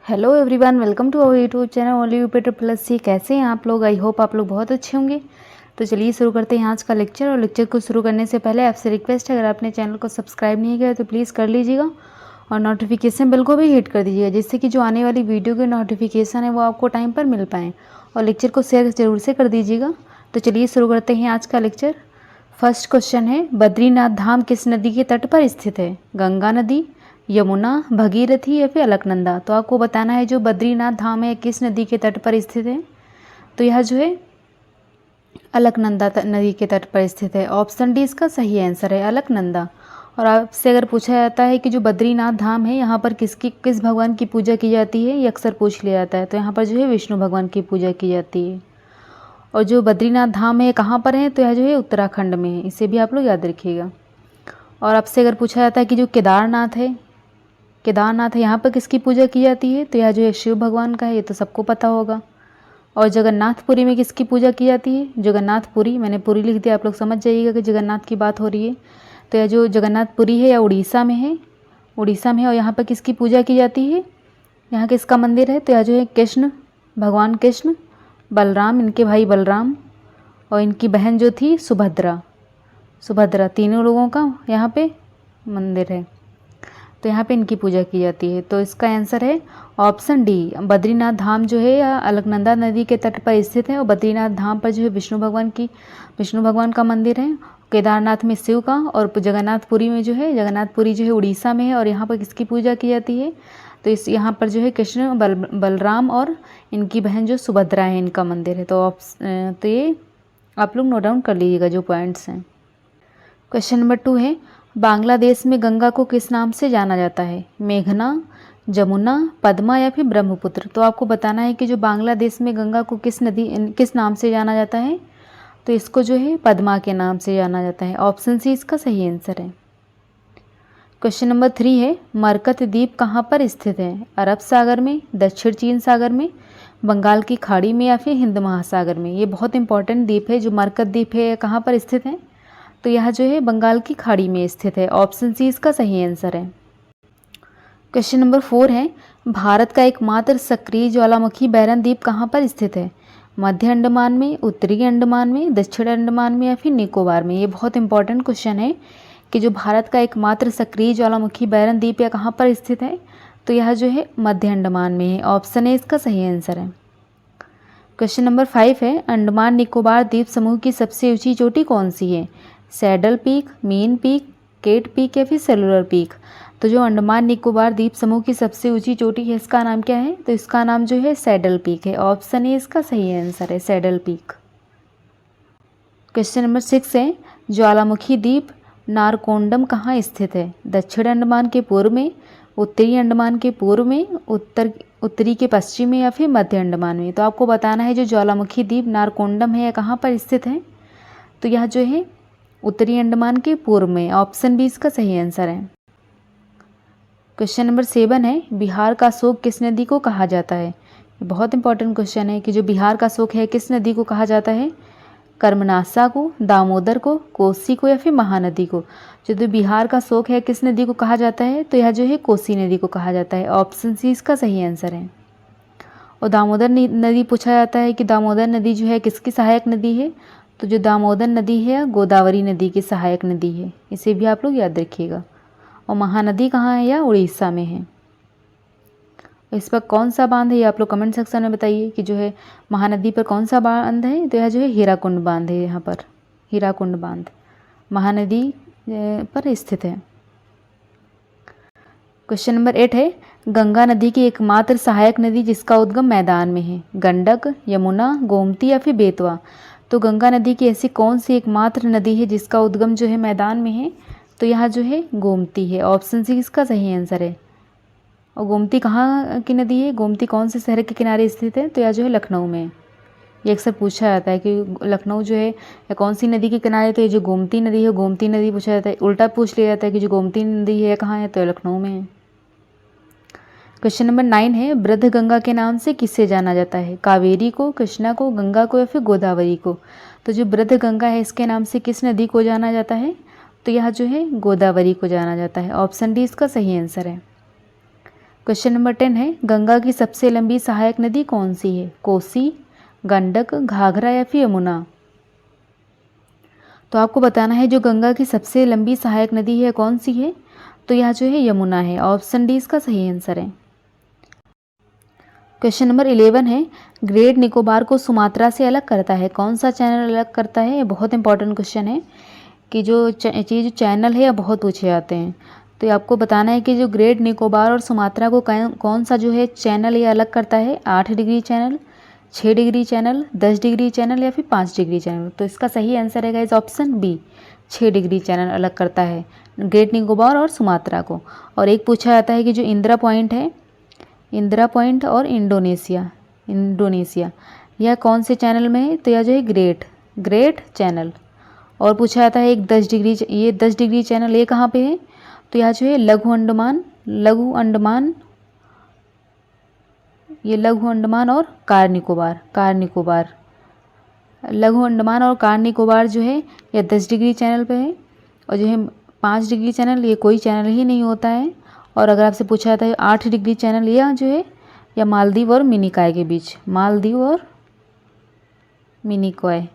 Hello everyone, welcome to our YouTube channel only यूपीटर plus C. कैसे हैं आप लोग? आई होप आप लोग बहुत अच्छे होंगे। तो चलिए शुरू करते हैं आज का लेक्चर। और लेक्चर को शुरू करने से पहले आपसे रिक्वेस्ट है, अगर आपने चैनल को सब्सक्राइब नहीं किया तो प्लीज़ कर लीजिएगा और नोटिफिकेशन बेल को भी हिट कर दीजिएगा, जिससे कि जो आने वाली वीडियो की नोटिफिकेशन है वो आपको टाइम पर मिल पाएँ। और लेक्चर को शेयर जरूर से कर दीजिएगा। तो चलिए शुरू करते हैं आज का लेक्चर। फर्स्ट क्वेश्चन है, बद्रीनाथ धाम किस नदी के तट पर स्थित है? गंगा नदी, यमुना, भगीरथी या फिर अलकनंदा? तो आपको बताना है जो बद्रीनाथ धाम है किस नदी के तट पर स्थित है। तो यह जो है अलकनंदा नदी के तट पर स्थित है। ऑप्शन डी इसका सही आंसर है, अलकनंदा। और आपसे अगर पूछा जाता है कि जो बद्रीनाथ धाम है यहाँ पर किस भगवान की पूजा की जाती है, ये अक्सर पूछ लिया जाता है। तो यहाँ पर जो है विष्णु भगवान की पूजा की जाती है। और जो बद्रीनाथ धाम है कहाँ पर है, तो यह जो है उत्तराखंड में है, इसे भी आप लोग याद रखिएगा। और आपसे अगर पूछा जाता है कि जो केदारनाथ है यहाँ पर किसकी पूजा की जाती है, तो यह जो है शिव भगवान का है, ये तो सबको पता होगा। और जगन्नाथपुरी में किसकी पूजा की जाती है? जगन्नाथपुरी, मैंने पूरी लिख दिया, आप लोग समझ जाइएगा कि जगन्नाथ की बात हो रही है। तो यह जो जगन्नाथपुरी है यह उड़ीसा में है, और यहाँ पर किसकी पूजा की जाती है? यहाँ किसका मंदिर है? तो यह जो है कृष्ण, भगवान कृष्ण, बलराम, इनके भाई बलराम और इनकी बहन जो थी सुभद्रा, तीनों लोगों का यहाँ पे मंदिर है। तो यहाँ पे इनकी पूजा की जाती है। तो इसका आंसर है ऑप्शन डी। बद्रीनाथ धाम जो है यह अलकनंदा नदी के तट पर स्थित है। और बद्रीनाथ धाम पर जो है विष्णु भगवान का मंदिर है, केदारनाथ में शिव का, और जगन्नाथपुरी जो है उड़ीसा में है। और यहाँ पर किसकी पूजा की जाती है? तो यहाँ पर जो है कृष्ण, बलराम और इनकी बहन जो सुभद्रा है, इनका मंदिर है। तो ये आप लोग नोट डाउन कर लीजिएगा जो पॉइंट्स हैं। क्वेश्चन नंबर 2 है, बांग्लादेश में गंगा को किस नाम से जाना जाता है? मेघना, जमुना, पद्मा या फिर ब्रह्मपुत्र? तो आपको बताना है कि जो बांग्लादेश में गंगा को किस नाम से जाना जाता है। तो इसको जो है पद्मा के नाम से जाना जाता है। ऑप्शन सी इसका सही आंसर है। क्वेश्चन नंबर 3 है, मरकत द्वीप कहाँ पर स्थित है? अरब सागर में, दक्षिण चीन सागर में, बंगाल की खाड़ी में या फिर हिंद महासागर में? ये बहुत इंपॉर्टेंट द्वीप है। जो मरकत द्वीप है कहाँ पर स्थित है? तो यह जो है बंगाल की खाड़ी में स्थित है। ऑप्शन सी इसका सही आंसर है। क्वेश्चन नंबर 4 है, भारत का एकमात्र सक्रिय ज्वालामुखी बैरन द्वीप कहाँ पर स्थित है? मध्य अंडमान में, उत्तरी अंडमान में, दक्षिण अंडमान में या फिर निकोबार में? ये बहुत इंपॉर्टेंट क्वेश्चन है कि जो भारत का एकमात्र सक्रिय ज्वालामुखी बैरन द्वीप या कहाँ पर स्थित है? तो यह जो है मध्य अंडमान में है। ऑप्शन ए इसका सही आंसर है। क्वेश्चन नंबर 5 है, अंडमान निकोबार द्वीप समूह की सबसे ऊंची चोटी कौन सी है? Saddle peak, mean peak, Kate peak या फिर सेलुलर पीक? तो जो अंडमान निकोबार द्वीप समूह की सबसे ऊंची चोटी है, इसका नाम क्या है? तो इसका नाम जो है सैडल पीक है। ऑप्शन ए इसका सही आंसर है, सैडल पीक। क्वेश्चन नंबर 6 है, ज्वालामुखी द्वीप नारकोंडम कहाँ स्थित है? दक्षिण अंडमान के पूर्व में, उत्तरी अंडमान के पूर्व में, उत्तरी के पश्चिम में या फिर मध्य अंडमान में? तो आपको बताना है जो ज्वालामुखी द्वीप नारकोंडम है यह कहाँ पर स्थित है। तो यह जो है उत्तरी अंडमान के पूर्व में। ऑप्शन बी इसका सही आंसर है। क्वेश्चन नंबर 7 है, बिहार का शोक किस नदी को कहा जाता है? बहुत इंपॉर्टेंट क्वेश्चन है कि जो बिहार का शोक है किस नदी को कहा जाता है? कर्मनासा को, दामोदर को, कोसी को या फिर महानदी को? जो बिहार का शोक है किस नदी को कहा जाता है? तो यह जो है कोसी नदी को कहा जाता है। ऑप्शन सी इसका सही आंसर है। और दामोदर नदी पूछा जाता है कि दामोदर नदी जो है किसकी सहायक नदी है? तो जो दामोदर नदी है गोदावरी नदी की सहायक नदी है, इसे भी आप लोग याद रखिएगा। और महानदी कहाँ है? या उड़ीसा में है। इस पर कौन सा बांध है ये आप लोग कमेंट सेक्शन में बताइए कि जो है महानदी पर कौन सा बांध है। तो यह जो है हीराकुंड बांध है, यहाँ पर हीराकुंड बांध महानदी पर स्थित है। क्वेश्चन नंबर 8 है, गंगा नदी की एकमात्र सहायक नदी जिसका उद्गम मैदान में है? गंडक, यमुना, गोमती या फिर बेतवा? तो गंगा नदी की ऐसी कौन सी एकमात्र नदी है जिसका उद्गम जो है मैदान में है? तो यह जो है गोमती है। ऑप्शन सी इसका सही आंसर है। और गोमती कहाँ की नदी है? गोमती कौन से शहर के किनारे स्थित है? तो यह जो है लखनऊ में। ये अक्सर पूछा जाता है कि लखनऊ जो है या कौन सी नदी के किनारे? तो ये जो गोमती नदी है, गोमती नदी पूछा जाता है। उल्टा पूछ लिया जाता है कि जो गोमती नदी है कहाँ है? तो लखनऊ में है। क्वेश्चन नंबर 9 है, वृद्ध गंगा के नाम से किससे जाना जाता है? कावेरी को, कृष्णा को, गंगा को या फिर गोदावरी को? तो जो वृद्ध गंगा है इसके नाम से किस नदी को जाना जाता है? तो यह जो है गोदावरी को जाना जाता है। ऑप्शन डी इसका सही आंसर है। क्वेश्चन नंबर 10 है, गंगा की सबसे लंबी सहायक नदी कौन सी है? कोसी, गंडक, घाघरा या फिर यमुना? तो आपको बताना है जो गंगा की सबसे लंबी सहायक नदी है कौन सी है? तो यह जो है यमुना है। ऑप्शन डी इसका सही आंसर है। क्वेश्चन नंबर 11 है, ग्रेट निकोबार को सुमात्रा से अलग करता है कौन सा चैनल अलग करता है? ये बहुत इंपॉर्टेंट क्वेश्चन है कि जो चैनल है, बहुत पूछे जाते हैं। तो ये आपको बताना है कि जो ग्रेट निकोबार और सुमात्रा को कौन सा जो है चैनल ये अलग करता है? 8 degree channel, 6 degree channel, 10 degree channel या फिर 5 डिग्री चैनल? तो इसका सही आंसर है guys option B, 6 degree channel अलग करता है ग्रेट निकोबार और सुमात्रा को। और एक पूछा जाता है कि जो इंदिरा पॉइंट है, इंदिरा पॉइंट और इंडोनेशिया यह कौन से चैनल में है? तो यह जो है ग्रेट चैनल। और पूछा जाता है एक 10 डिग्री, ये 10 डिग्री चैनल ये कहाँ पे है? तो यह जो है लघु अंडमान और कार निकोबार लघु अंडमान और कार निकोबार जो है यह 10 डिग्री चैनल पे है। और जो है 5 डिग्री चैनल ये कोई चैनल ही नहीं होता है। और अगर आपसे पूछा जाता है 8 डिग्री चैनल यह जो है या मालदीव और मिनिकॉय के बीच, मालदीव और मिनिकॉय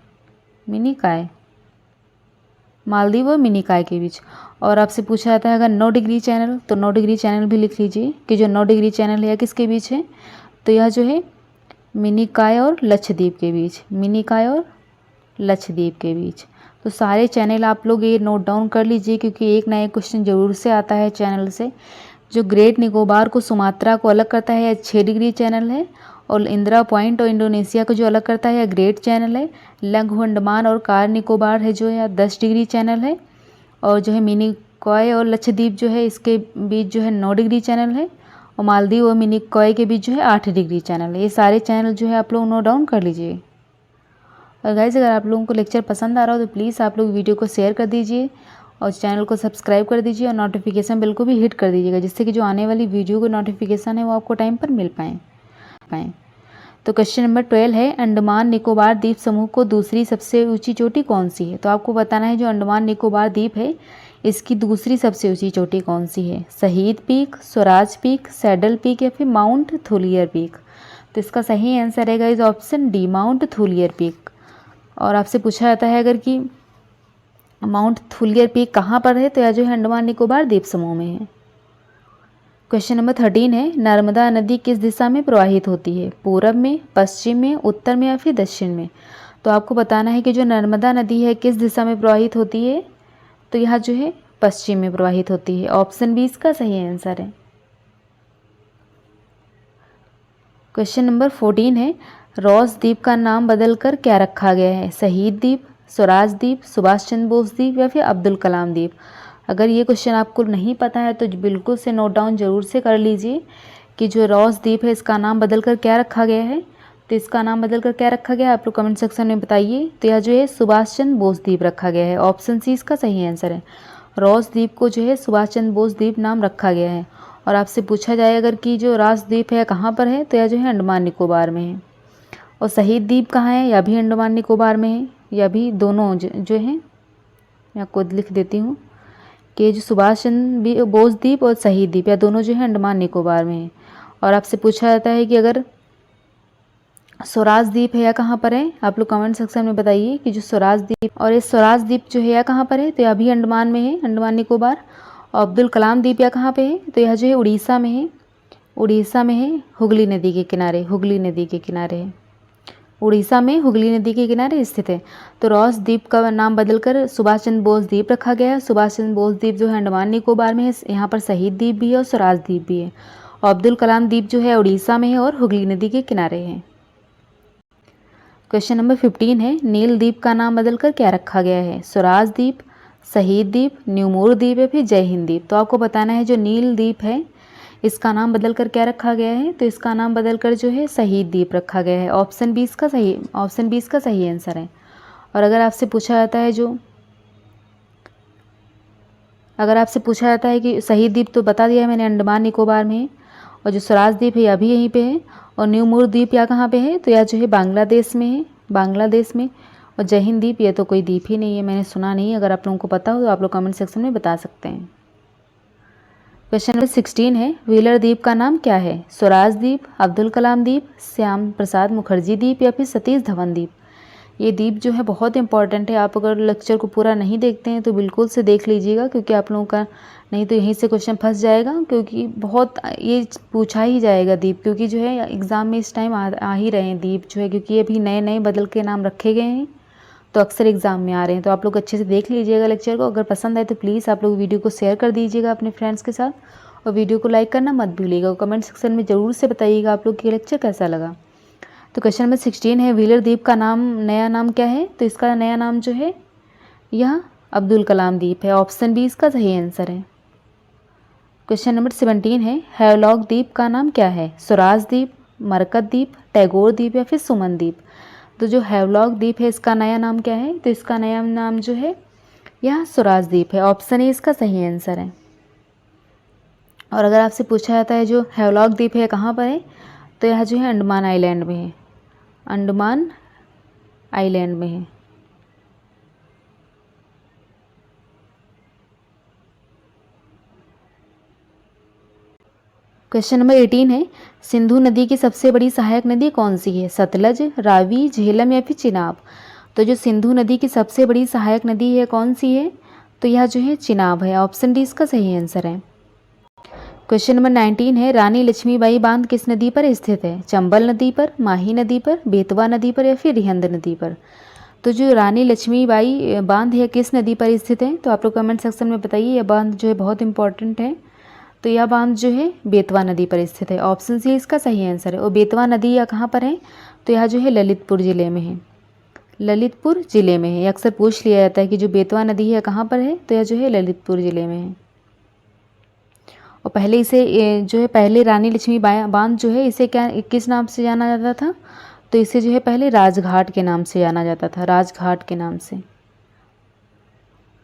के बीच। और आपसे पूछा जाता है अगर 9 डिग्री चैनल, तो 9 डिग्री चैनल भी लिख लीजिए कि जो 9 डिग्री चैनल है किसके बीच है? तो यह जो है मिनिकॉय और लक्षद्वीप के बीच। तो सारे चैनल आप लोग ये नोट डाउन कर लीजिए क्योंकि एक ना एक क्वेश्चन जरूर से आता है चैनल से। जो ग्रेट निकोबार को सुमात्रा को अलग करता है 6 डिग्री चैनल है, और इंदिरा पॉइंट और इंडोनेशिया को जो अलग करता है ग्रेट चैनल है। लघु अंडमान और कार निकोबार है जो है 10 डिग्री चैनल है। और जो है मिनिकॉय और लक्षद्वीप जो है इसके बीच जो है 9 डिग्री चैनल है। और मालदीव और मिनिकॉय के बीच जो है 8 डिग्री चैनल है। ये सारे चैनल जो है आप लोग नोट डाउन कर लीजिए। और गाइस अगर आप लोगों को लेक्चर पसंद आ रहा हो तो प्लीज़ आप लोग वीडियो को शेयर कर दीजिए और चैनल को सब्सक्राइब कर दीजिए और नोटिफिकेशन बिल को भी हिट कर दीजिएगा जिससे कि जो आने वाली वीडियो को नोटिफिकेशन है वो आपको टाइम पर मिल पाए। तो क्वेश्चन नंबर 12 है, अंडमान निकोबार द्वीप समूह को दूसरी सबसे ऊंची चोटी कौन सी है? तो आपको बताना है जो अंडमान निकोबार द्वीप है इसकी दूसरी सबसे ऊंची चोटी कौन सी है? शहीद peak, Swaraj peak, saddle peak या फिर माउंट थूलियर पीक? तो इसका सही आंसर है guys option D, Mount Thuillier Peak. और आपसे पूछा जाता है अगर कि माउंट थूलियर पीक कहाँ पर है? तो यह जो है अंडमान निकोबार द्वीप समूह में है। क्वेश्चन नंबर 13 है, नर्मदा नदी किस दिशा में प्रवाहित होती है? पूरब में, पश्चिम में, उत्तर में या फिर दक्षिण में? तो आपको बताना है कि जो नर्मदा नदी है किस दिशा में प्रवाहित होती है? तो यह जो है पश्चिम में प्रवाहित होती है। ऑप्शन बी इसका सही आंसर है। क्वेश्चन नंबर 14 है, रॉस द्वीप का नाम बदलकर क्या रखा गया है? शहीद द्वीप, स्वराज द्वीप, सुभाष चंद्र बोस द्वीप या फिर अब्दुल कलाम द्वीप? अगर ये क्वेश्चन आपको नहीं पता है तो बिल्कुल से नोट डाउन जरूर से कर लीजिए कि जो रॉस द्वीप है इसका नाम बदलकर क्या रखा गया है। तो इसका नाम बदलकर क्या रखा गया है आप लोग कमेंट सेक्शन में बताइए। तो यह जो है सुभाष चंद्र बोस द्वीप रखा गया है। ऑप्शन सी इसका सही आंसर है। रॉस द्वीप को जो है सुभाष चंद्र बोस द्वीप नाम रखा गया है। और आपसे पूछा जाए अगर कि जो रॉस द्वीप है कहाँ पर है? तो यह जो है अंडमान निकोबार में है। और शहीद द्वीप कहाँ है? यह भी अंडमान निकोबार में है। यह भी दोनों जो है मैं आपको लिख देती हूँ कि जो सुभाष चंद्र बोस द्वीप और शहीद द्वीप या दोनों जो है अंडमान निकोबार में है। और आपसे पूछा जाता है कि अगर स्वराज द्वीप है या कहाँ पर है? आप लोग कमेंट सेक्शन में बताइए कि जो स्वराज द्वीप और ये स्वराज द्वीप जो है या कहाँ पर है? तो यह भी अंडमान में है, अंडमान निकोबार। और अब्दुल कलाम द्वीप या कहाँ पे है? तो यह जो है उड़ीसा में है, हुगली नदी के किनारे है। उड़ीसा में हुगली नदी के किनारे स्थित है। तो रॉस द्वीप का नाम बदलकर सुभाष चंद्र बोस द्वीप रखा गया है। सुभाष चंद्र बोस द्वीप जो है अंडमान निकोबार में है, यहाँ पर शहीद द्वीप भी है और स्वराज द्वीप भी है। और अब्दुल कलाम द्वीप जो है उड़ीसा में है और हुगली नदी के किनारे है। क्वेश्चन नंबर 15 है, नील द्वीप का नाम बदलकर क्या रखा गया है? स्वराज द्वीप, शहीद द्वीप, न्यूमोर द्वीप या फिर जय हिंद द्वीप? तो आपको बताना है जो नील द्वीप है इसका नाम बदलकर क्या रखा गया है? तो इसका नाम बदलकर जो है शहीद द्वीप रखा गया है। ऑप्शन बी इसका सही आंसर है। और अगर आपसे पूछा जाता है कि शहीद द्वीप तो बता दिया है मैंने अंडमान निकोबार में है, और जो स्वराज द्वीप है यह भी यहीं पे है। और न्यूमोर द्वीप या कहाँ पे है? तो यह जो है बांग्लादेश में। और जय हिंद द्वीप ये तो कोई द्वीप ही नहीं है, मैंने सुना नहीं। अगर आप लोगों को पता हो तो आप लोग कमेंट सेक्शन में बता सकते हैं। क्वेश्चन नंबर 16 है, व्हीलर द्वीप का नाम क्या है? स्वराज द्वीप, अब्दुल कलाम द्वीप, श्याम प्रसाद मुखर्जी द्वीप या फिर सतीश धवन द्वीप। ये द्वीप जो है बहुत इंपॉर्टेंट है। आप अगर लेक्चर को पूरा नहीं देखते हैं तो बिल्कुल से देख लीजिएगा, क्योंकि आप लोगों का नहीं तो यहीं से क्वेश्चन फंस जाएगा, क्योंकि बहुत ये पूछा ही जाएगा द्वीप, क्योंकि जो है एग्ज़ाम में इस टाइम आ ही रहे हैं द्वीप जो है, क्योंकि ये अभी नए नए बदल के नाम रखे गए हैं, तो अक्सर एग्ज़ाम में आ रहे हैं। तो आप लोग अच्छे से देख लीजिएगा लेक्चर को। अगर पसंद आए तो प्लीज़ आप लोग वीडियो को शेयर कर दीजिएगा अपने फ्रेंड्स के साथ, और वीडियो को लाइक करना मत भूलिएगा। कमेंट सेक्शन में ज़रूर से बताइएगा आप लोग के लेक्चर कैसा लगा। तो क्वेश्चन नंबर 16 है, व्हीलर द्वीप का नया नाम क्या है? तो इसका नया नाम जो है यह अब्दुल कलाम द्वीप है। ऑप्शन बी इसका सही आंसर है। क्वेश्चन नंबर 17 है, हैवलॉक द्वीप का नाम क्या है? स्वराज द्वीप, मरकत द्वीप, टैगोर द्वीप या फिर सुमन द्वीप। तो जो हैवलॉक द्वीप है इसका नया नाम क्या है? तो इसका नया नाम जो है यह स्वराज द्वीप है। ऑप्शन ए इसका सही आंसर है। और अगर आपसे पूछा जाता है जो हैवलॉक द्वीप है कहाँ पर है, तो यह जो है अंडमान आइलैंड में है। अंडमान आइलैंड में है। क्वेश्चन नंबर 18 है, सिंधु नदी की सबसे बड़ी सहायक नदी कौन सी है? सतलज, रावी, झेलम या फिर चिनाब। तो जो सिंधु नदी की सबसे बड़ी सहायक नदी है कौन सी है? तो यह जो है चिनाब है। ऑप्शन डी इसका सही आंसर है। क्वेश्चन नंबर 19 है, रानी लक्ष्मीबाई बांध किस नदी पर स्थित है? चंबल नदी पर, माही नदी पर, बेतवा नदी पर या फिर रिहंद नदी पर। तो जो रानी लक्ष्मीबाई बांध है किस नदी पर स्थित है? तो आप लोग कमेंट सेक्शन में बताइए। यह बांध जो है बहुत इंपॉर्टेंट है। तो यह बांध जो है बेतवा नदी पर स्थित है। ऑप्शन सी इसका सही आंसर है। और बेतवा नदी यह कहाँ पर है? तो यह जो है ललितपुर ज़िले में है। ललितपुर ज़िले में है। यह अक्सर पूछ लिया जाता है कि जो बेतवा नदी है कहाँ पर है? तो यह जो है ललितपुर ज़िले में है। और पहले इसे जो है पहले रानी लक्ष्मी बांध जो है इसे क्या किस नाम से जाना जाता था? तो इसे जो है पहले राजघाट के नाम से जाना जाता था। राजघाट के नाम से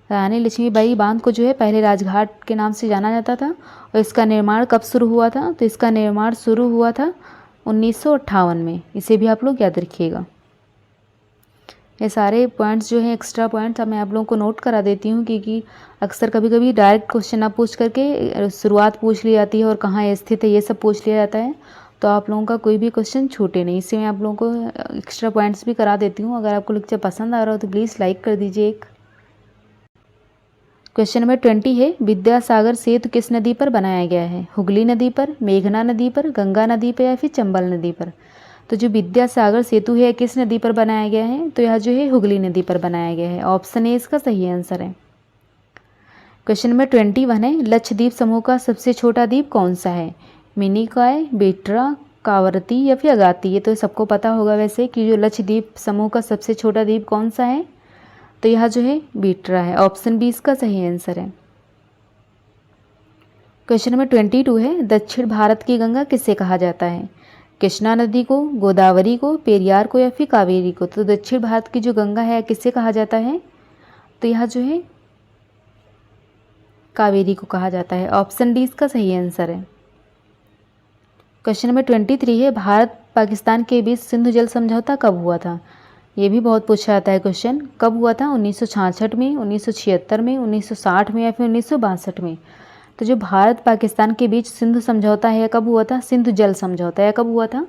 रानी लक्ष्मीबाई बांध को जो है पहले राजघाट के नाम से जाना जाता था। और इसका निर्माण कब शुरू हुआ था? तो इसका निर्माण शुरू हुआ था 1958 में। इसे भी आप लोग याद रखिएगा। ये सारे पॉइंट्स जो हैं एक्स्ट्रा पॉइंट्स अब मैं आप लोगों को नोट करा देती हूँ, क्योंकि अक्सर कभी कभी डायरेक्ट क्वेश्चन ना पूछ करके शुरुआत पूछ ली जाती है और कहाँ ये स्थित है ये सब पूछ लिया जाता है। तो आप लोगों का कोई भी क्वेश्चन छूटे नहीं, इससे मैं आप लोगों को एक्स्ट्रा पॉइंट्स भी करा देती हूँ। अगर आपको लेक्चर पसंद आ रहा हो तो प्लीज़ लाइक कर दीजिए एक। क्वेश्चन नंबर 20 है, विद्यासागर सेतु किस नदी पर बनाया गया है? हुगली नदी पर, मेघना नदी पर, गंगा नदी पर या फिर चंबल नदी पर। तो जो विद्यासागर सेतु है किस नदी पर बनाया गया है? तो यह जो है हुगली नदी पर बनाया गया है। ऑप्शन ए इसका सही आंसर है। क्वेश्चन नंबर 21 है, लक्षद्वीप समूह का सबसे छोटा द्वीप कौन सा है? मिनिकॉय, बेट्रा, कावरती या फिर अगाती। ये तो सबको पता होगा वैसे कि जो लक्षद्वीप समूह का सबसे छोटा द्वीप कौन सा है? तो यह जो है बेट्रा है। ऑप्शन बी इसका सही आंसर है। क्वेश्चन नंबर 22 है, दक्षिण भारत की गंगा किसे कहा जाता है? कृष्णा नदी को, गोदावरी को, पेरियार को या फिर कावेरी को। तो दक्षिण भारत की जो गंगा है किसे कहा जाता है? तो यह जो है कावेरी को कहा जाता है। ऑप्शन डी इसका सही आंसर है। क्वेश्चन नंबर 23 है, भारत पाकिस्तान के बीच सिंधु जल समझौता कब हुआ था? ये भी बहुत पूछा जाता है क्वेश्चन। कब हुआ था? 1966 में, 1976 में, 1960 में या फिर 1962 में। तो जो भारत पाकिस्तान के बीच सिंधु समझौता है कब हुआ था? सिंधु जल समझौता है कब हुआ था?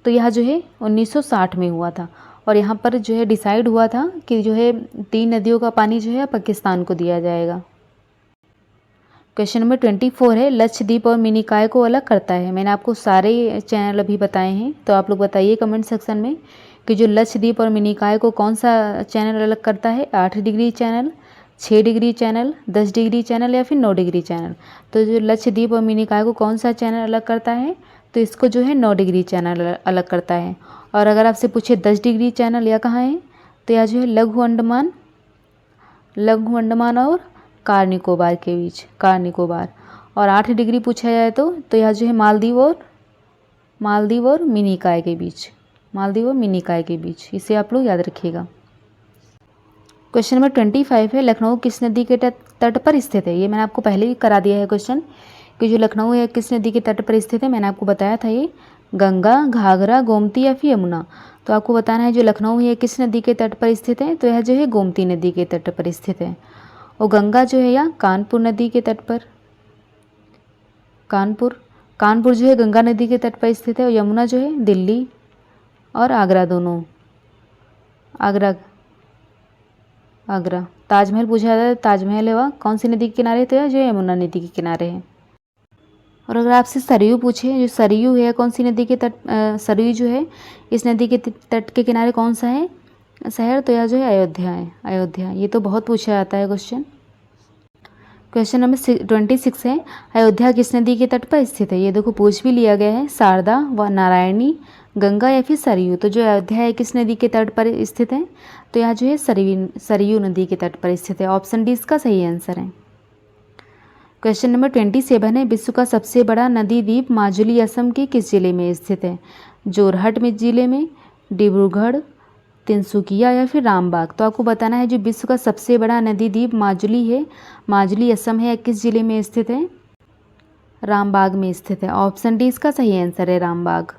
तो यह जो है 1960 में हुआ था। और यहाँ पर जो है डिसाइड हुआ था कि जो है 3 नदियों का पानी जो है पाकिस्तान को दिया जाएगा। क्वेश्चन नंबर 24 है, लक्षद्वीप और मिनिकॉय को अलग करता है। मैंने आपको सारे चैनल अभी बताए हैं, तो आप लोग बताइए कमेंट सेक्शन में कि जो लक्षद्वीप और मिनिकॉय को कौन सा चैनल अलग करता है? 8 degree channel, 6 degree channel, 10 degree channel या फिर 9 डिग्री चैनल। तो जो लक्षद्वीप और मिनिकॉय को कौन सा चैनल अलग करता है? तो इसको जो है 9 डिग्री चैनल अलग करता है। और अगर आपसे पूछे 10 डिग्री चैनल या कहाँ है? तो यह जो है लघु अंडमान और कार निकोबार के बीच, कार निकोबार। और 8 डिग्री पूछा जाए तो यह जो है मालदीव और मिनिकॉय के बीच, मालदीव और मिनिकॉय के बीच। इसे आप लोग याद रखिएगा। क्वेश्चन नंबर 25 है, लखनऊ किस नदी के तट पर स्थित है? ये मैंने आपको पहले ही करा दिया है क्वेश्चन कि जो लखनऊ है किस नदी के तट पर स्थित है। मैंने आपको बताया था ये गंगा, घाघरा, गोमती या फिर यमुना। तो आपको बताना है जो लखनऊ है किस नदी के तट पर स्थित है। तो यह जो है गोमती नदी के तट पर स्थित है। और गंगा जो है या कानपुर नदी के तट पर, कानपुर। कानपुर जो है गंगा नदी के तट पर स्थित है और यमुना जो है दिल्ली और आगरा दोनों। आगरा आगरा। ताजमहल पूछा जाता है, ताजमहल है वह कौन सी नदी के किनारे, तो यह जो यमुना नदी के किनारे है। और अगर आपसे सरयू पूछे, जो सरयू है कौन सी नदी के तट, सरयू जो है इस नदी के तट के किनारे कौन सा है शहर, तो यह जो है अयोध्या है। अयोध्या, ये तो बहुत पूछा जाता है क्वेश्चन। क्वेश्चन नंबर 26 है, अयोध्या किस नदी के तट पर स्थित है। ये देखो पूछ भी लिया गया है, शारदा व नारायणी, गंगा या फिर सरयू। तो जो अयोध्या है किस नदी के तट पर स्थित है, तो यह जो है सरयू नदी के तट पर स्थित है। ऑप्शन डी इसका सही आंसर है। क्वेश्चन नंबर 27 है, विश्व का सबसे बड़ा नदी द्वीप माजुली असम के किस जिले में स्थित है। जोरहट में जिले में, डिब्रूगढ़, तिनसुकिया या फिर रामबाग। तो आपको बताना है जो विश्व का सबसे बड़ा नदी द्वीप माजुली है, माजुली असम है, किस जिले में स्थित है, रामबाग में स्थित है। ऑप्शन डी इसका सही आंसर है, रामबाग।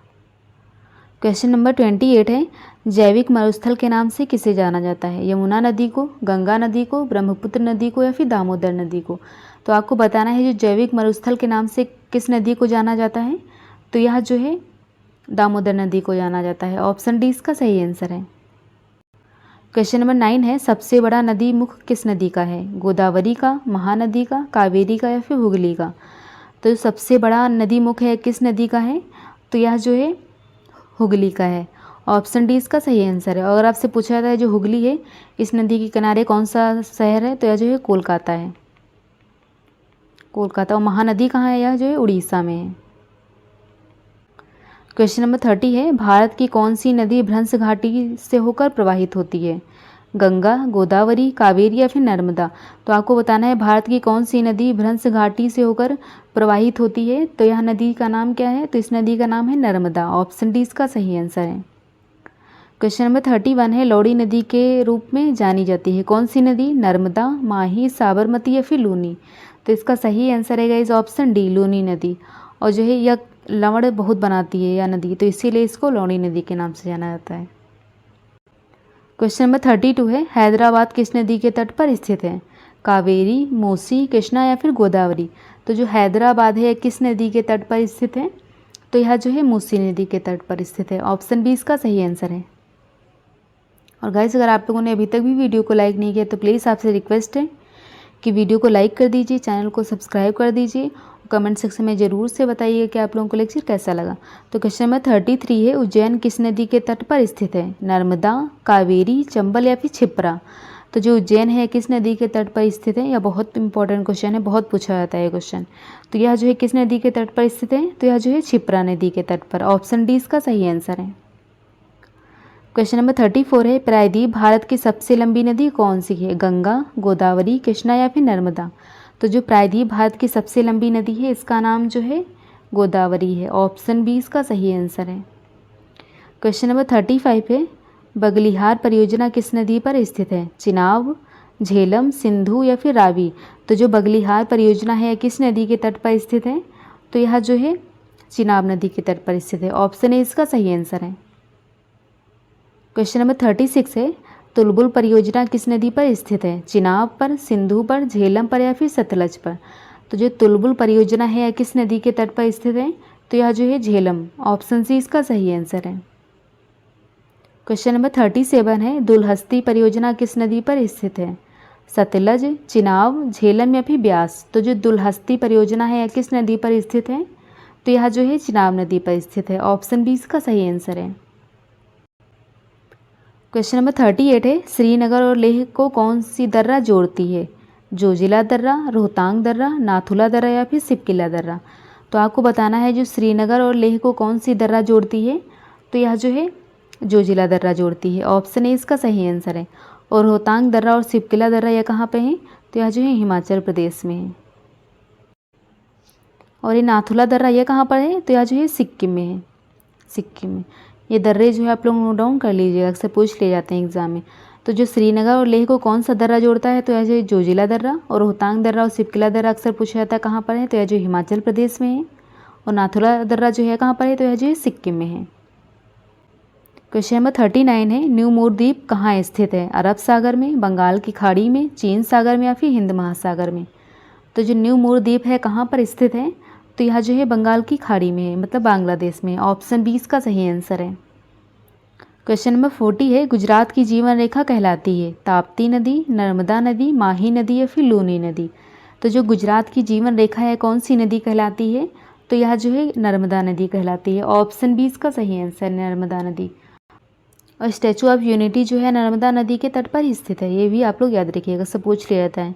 क्वेश्चन नंबर 28 है, जैविक मरुस्थल के नाम से किसे जाना जाता है। यमुना नदी को, गंगा नदी को, ब्रह्मपुत्र नदी को या फिर दामोदर नदी को। तो आपको बताना है जो जैविक मरुस्थल के नाम से किस नदी को जाना जाता है, तो यह जो है दामोदर नदी को जाना जाता है। ऑप्शन डी इसका सही आंसर है। क्वेश्चन नंबर 9 है, सबसे बड़ा नदी मुख किस नदी का है। गोदावरी का, महानदी का, कावेरी का या फिर हुगली का। तो सबसे बड़ा नदी मुख है किस नदी का है, तो यह जो है हुगली का है। ऑप्शन डी इसका सही आंसर है। और आपसे पूछा जाता है जो हुगली है इस नदी के किनारे कौन सा शहर है, तो यह जो है कोलकाता है, कोलकाता। और महानदी कहाँ है, यह जो है उड़ीसा में है। क्वेश्चन नंबर 30 है, भारत की कौन सी नदी भ्रंश घाटी से होकर प्रवाहित होती है। गंगा, गोदावरी, कावेरी या फिर नर्मदा। तो आपको बताना है भारत की कौन सी नदी भ्रंश घाटी से होकर प्रवाहित होती है, तो यह नदी का नाम क्या है, तो इस नदी का नाम है नर्मदा। ऑप्शन डी इसका सही आंसर है। क्वेश्चन नंबर 31 है, लौड़ी नदी के रूप में जानी जाती है कौन सी नदी, नर्मदा, माही, साबरमती या फिर लूनी। तो इसका सही आंसर है गाइस ऑप्शन डी, लूनी नदी। और जो है यह लवण बहुत बनाती है यह नदी, तो इसीलिए इसको लौड़ी नदी के नाम से जाना जाता है। क्वेश्चन नंबर 32 है, हैदराबाद किस नदी के तट पर स्थित है। कावेरी, मूसी, कृष्णा या फिर गोदावरी। तो जो हैदराबाद है किस नदी के तट पर स्थित है, तो यह जो है मूसी नदी के तट पर स्थित है। ऑप्शन बी इसका सही आंसर है। और गाइस अगर आप लोगों ने अभी तक भी वीडियो को लाइक नहीं किया तो प्लीज़ आपसे रिक्वेस्ट है कि वीडियो को लाइक कर दीजिए, चैनल को सब्सक्राइब कर दीजिए। कमेंट सेक्शन में ज़रूर से बताइए कि आप लोगों को लेक्चर कैसा लगा। तो क्वेश्चन नंबर 33 है, उज्जैन किस नदी के तट पर स्थित है। नर्मदा, कावेरी, चंबल या फिर क्षिप्रा। तो जो उज्जैन है किस नदी के तट पर स्थित है, यह बहुत इंपॉर्टेंट क्वेश्चन है, बहुत पूछा जाता है क्वेश्चन। तो यह जो है किस नदी के तट पर स्थित है, तो यह जो है क्षिप्रा नदी के तट पर। ऑप्शन डी इसका सही आंसर है। क्वेश्चन नंबर 34 है, प्रायद्वीप भारत की सबसे लंबी नदी कौन सी है। गंगा, गोदावरी, कृष्णा या फिर नर्मदा। तो जो प्रायद्वीप भारत की सबसे लंबी नदी है इसका नाम जो है गोदावरी है। ऑप्शन बी इसका सही आंसर है। क्वेश्चन नंबर 35 है, बगलिहार परियोजना किस नदी पर स्थित है। चिनाब, झेलम, सिंधु या फिर रावी। तो जो बगलिहार परियोजना है किस नदी के तट पर स्थित है, तो यह जो है चिनाब नदी के तट पर स्थित है। ऑप्शन ए इसका सही आंसर है। क्वेश्चन नंबर 36 है, तुलबुल परियोजना किस नदी पर स्थित है। चिनाब पर, सिंधु पर, झेलम पर या फिर सतलज पर। तो जो तुलबुल परियोजना है किस नदी के तट पर स्थित है, तो यह जो है झेलम। ऑप्शन सी इसका सही आंसर है। क्वेश्चन नंबर 37 है, दुलहस्ती परियोजना किस नदी पर स्थित है। सतलज, चिनाब, झेलम या फिर ब्यास। तो जो दुलहस्ती परियोजना है किस नदी पर स्थित है, तो यह जो है चिनाब नदी पर स्थित है। ऑप्शन बी इसका सही आंसर है। क्वेश्चन नंबर 38 है, श्रीनगर और लेह को कौन सी दर्रा जोड़ती है। जोजिला दर्रा, रोहतांग दर्रा, नाथुला दर्रा या फिर सिपकिला दर्रा। तो आपको बताना है जो श्रीनगर और लेह को कौन सी दर्रा जोड़ती है, तो यह जो है जोजिला दर्रा जोड़ती है। ऑप्शन ए इसका सही आंसर है। और रोहतांग दर्रा और सिपकिला दर्रा यह कहाँ पे है, तो यह जो है हिमाचल प्रदेश में है। और ये नाथुला दर्रा यह कहाँ पर है, तो यह जो है सिक्किम में है, सिक्किम में। ये दर्रे जो है आप लोग नोट डाउन कर लीजिएगा, अक्सर पूछ ले जाते हैं एग्जाम में। तो जो श्रीनगर और लेह को कौन सा दर्रा जोड़ता है, तो यह जो जोजिला दर्रा। और रोहतांग दर्रा और सिपकिला दर्रा अक्सर पूछा जाता है कहाँ पर है, तो यह जो हिमाचल प्रदेश में है। और नाथुला दर्रा जो है कहाँ पर है, तो यह जो है सिक्किम में है। क्वेश्चन नंबर 39 है, न्यू मोर द्वीप कहाँ स्थित है। अरब सागर में, बंगाल की खाड़ी में, चीन सागर में या फिर हिंद महासागर में। तो जो न्यू मोर द्वीप है कहाँ पर स्थित है, तो यह जो है बंगाल की खाड़ी में है, मतलब बांग्लादेश में। ऑप्शन 20 का सही आंसर है। क्वेश्चन नंबर 40 है, गुजरात की जीवन रेखा कहलाती है ताप्ती नदी, नर्मदा नदी, माही नदी या फिर लूनी नदी। तो जो गुजरात की जीवन रेखा है कौन सी नदी कहलाती है? तो यह जो है नर्मदा नदी कहलाती है। ऑप्शन 20 का सही आंसर नर्मदा नदी। और स्टैचू ऑफ यूनिटी जो है नर्मदा नदी के तट पर ही स्थित है, ये भी आप लोग याद रखिएगा, सब पूछ लिया जाता है।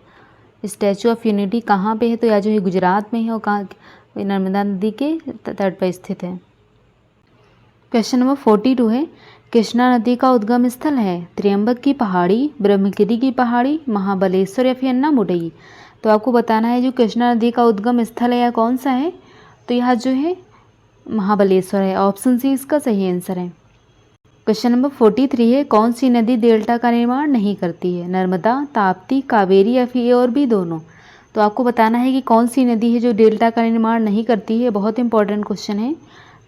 स्टैचू ऑफ यूनिटी कहाँ पे है? तो यह जो है गुजरात में है और कहाँ, नर्मदा नदी के तट पर स्थित है। क्वेश्चन नंबर 42 है, कृष्णा नदी का उद्गम स्थल है त्र्यंबक की पहाड़ी, ब्रह्मगिरी की पहाड़ी, महाबलेश्वर या फिर अन्नामुडई। तो आपको बताना है जो कृष्णा नदी का उद्गम स्थल है यह कौन सा है? तो यह जो है महाबलेश्वर है। ऑप्शन सी इसका सही आंसर है। क्वेश्चन नंबर 43 है, कौन सी नदी डेल्टा का निर्माण नहीं करती है? नर्मदा, ताप्ती, कावेरी या फिर और भी दोनों। तो आपको बताना है कि कौन सी नदी है जो डेल्टा का निर्माण नहीं करती है। बहुत इंपॉर्टेंट क्वेश्चन है।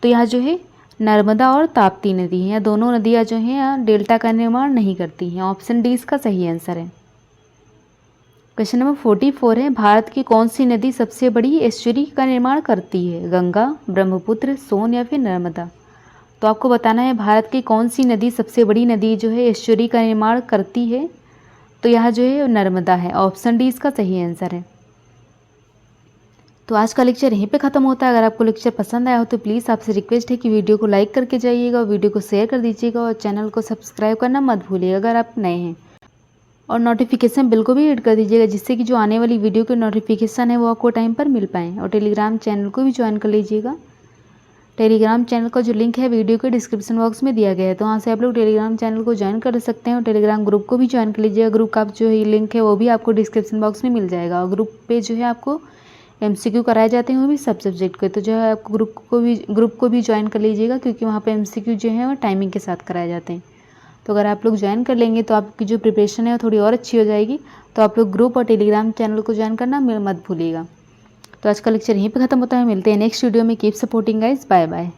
तो यह जो है नर्मदा और ताप्ती नदी है, यह दोनों नदियाँ जो हैं डेल्टा का निर्माण नहीं करती हैं। ऑप्शन डी इसका सही आंसर है। क्वेश्चन नंबर 44 है, भारत की कौन सी नदी सबसे बड़ी एस्चुरी का निर्माण करती है? गंगा, ब्रह्मपुत्र, सोन या फिर नर्मदा। तो आपको बताना है भारत की कौन सी नदी सबसे बड़ी नदी जो है एस्चुरी का निर्माण करती है? तो यह जो है नर्मदा है। ऑप्शन डी इसका सही आंसर है। तो आज का लेक्चर यहीं पे ख़त्म होता है। अगर आपको लेक्चर पसंद आया हो तो प्लीज़ आपसे रिक्वेस्ट है कि वीडियो को लाइक करके जाइएगा और वीडियो को शेयर कर दीजिएगा और चैनल को सब्सक्राइब करना मत भूलिएगा अगर आप नए हैं। और नोटिफिकेशन बिल को भी हिट कर दीजिएगा जिससे कि जो आने वाली वीडियो के नोटिफिकेशन है वो आपको टाइम पर मिल पाएँ। और टेलीग्राम चैनल को भी ज्वाइन कर लीजिएगा। टेलीग्राम चैनल का जो लिंक है वीडियो के डिस्क्रिप्शन बॉक्स में दिया गया है, तो वहाँ से आप लोग टेलीग्राम चैनल को ज्वाइन कर सकते हैं। और टेलीग्राम ग्रुप को भी ज्वाइन कर लीजिएगा। ग्रुप का जो है लिंक है वो भी आपको डिस्क्रिप्शन बॉक्स में मिल जाएगा। और ग्रुप पे जो है आपको MCQ कराए जाते हैं वो भी सब सब्जेक्ट के। तो जो है आपको ग्रुप को भी ज्वाइन कर लीजिएगा क्योंकि वहाँ पे MCQ जो है वो टाइमिंग के साथ कराए जाते हैं। तो अगर आप लोग ज्वाइन कर लेंगे तो आपकी जो प्रिपरेशन है वो थोड़ी और अच्छी हो जाएगी। तो आप लोग ग्रुप और टेलीग्राम चैनल को ज्वाइन करना मत भूलिएगा। तो आज का लेक्चर यहीं पे ख़त्म होता है। मिलते हैं नेक्स्ट वीडियो में। Keep supporting guys. Bye bye.